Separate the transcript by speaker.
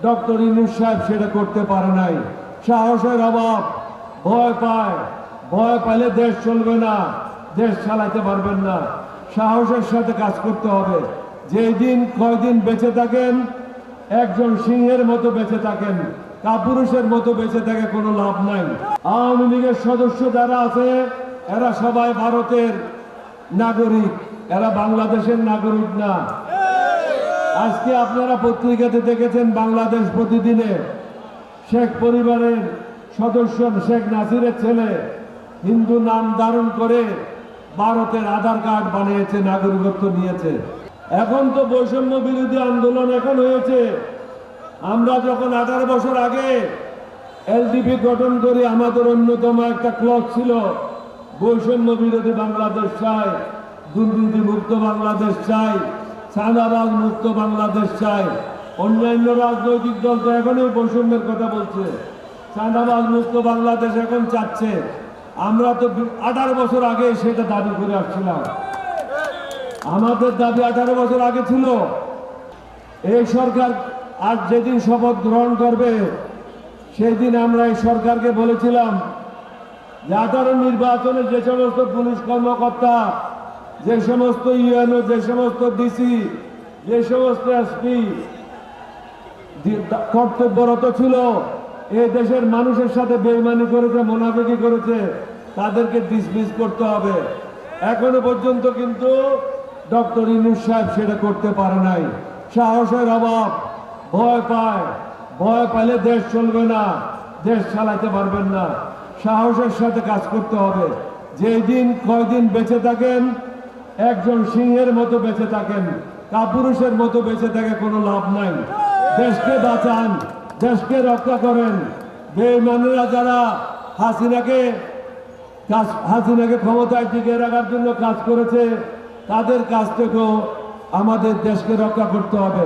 Speaker 1: Doctor Yunus সাহেব সেটা করতে পারে নাই। সাহসের অভাব, ভয় পায়, ভয় পাইলে দেশ চলবে না, দেশ চালাতে পারবেন না। সাহসের সাথে কাজ করতে হবে। যেই দিন কয়দিন বেঁচে থাকেন, একজন সিংহের মতো বেঁচে থাকেন, কাপুরুষের মতো বেঁচে থাকে কোনো লাভ নাই। আওয়ামী লীগের সদস্য যারা আছে এরা সবাই ভারতের নাগরিক, এরা বাংলাদেশের নাগরিক না। আজকে আপনারা পত্রিকাতে দেখেছেন বাংলাদেশ প্রতিদিনে শেখ পরিবারের সদস্য শেখ নাসিরের ছেলে হিন্দু নাম ধারণ করে ভারতের আধার কার্ড বানিয়েছে, নাগরিকত্ব নিয়েছে। এখন তো বৈষম্য বিরোধী আন্দোলন এখন হয়েছে। আমরা যখন 18 বছর আগে এলডিপি গঠন করি, আমাদের অন্যতম একটা ক্লক ছিল বৈষম্য বিরোধী বাংলাদেশ চাই, দুর্নীতি মুক্ত বাংলাদেশ চাই, চাঁদাবাজ মুক্ত বাংলাদেশ চাই। অন্যান্য রাজনৈতিক দল তো এখনই বৈষম্যের কথা বলছে, চাঁদাবাজ মুক্ত বাংলাদেশ এখন চাচ্ছে। আমরা তো 18 বছর আগে সেটা দাবি করে আসছিলাম। আমাদের দাবি 18 বছর আগে ছিল। এই সরকার আজ যেদিন শপথ গ্রহণ করবে সেই দিন আমরা এই সরকারকে বলেছিলাম যে 18 নির্বাচনে যে সমস্ত পুলিশ কর্মকর্তা, যে সমস্ত ইউএনও, যে সমস্ত ডিসি, যে সমস্ত এসপি কর্তব্যরত ছিল, এই দেশের মানুষের সাথে বেইমানি করেছে, মুনাফিকি করেছে, তাদেরকে ডিসমিস করতে হবে। এখনো পর্যন্ত কিন্তু ডক্টর ইউনূস সাহেব সেটা করতে পারে নাই। সাহসের অভাব, ভয় পায়, ভয় পাইলে দেশ চলবে না, দেশ চালাতে পারবেন না। সাহসের সাথে কাজ করতে হবে। যেই দিন কয়দিন বেঁচে থাকেন, একজন সিংহের মতো বেঁচে থাকেন, কাপুরুষের মতো বেঁচে থাকে কোনো লাভ নাই। দেশকে বাঁচান, দেশকে রক্ষা করেন। বেঈমানেরা যারা হাসিনাকে ক্ষমতায় টিকিয়ে রাখার জন্য কাজ করেছে, তাদের কাছ থেকেও আমাদের দেশকে রক্ষা করতে হবে।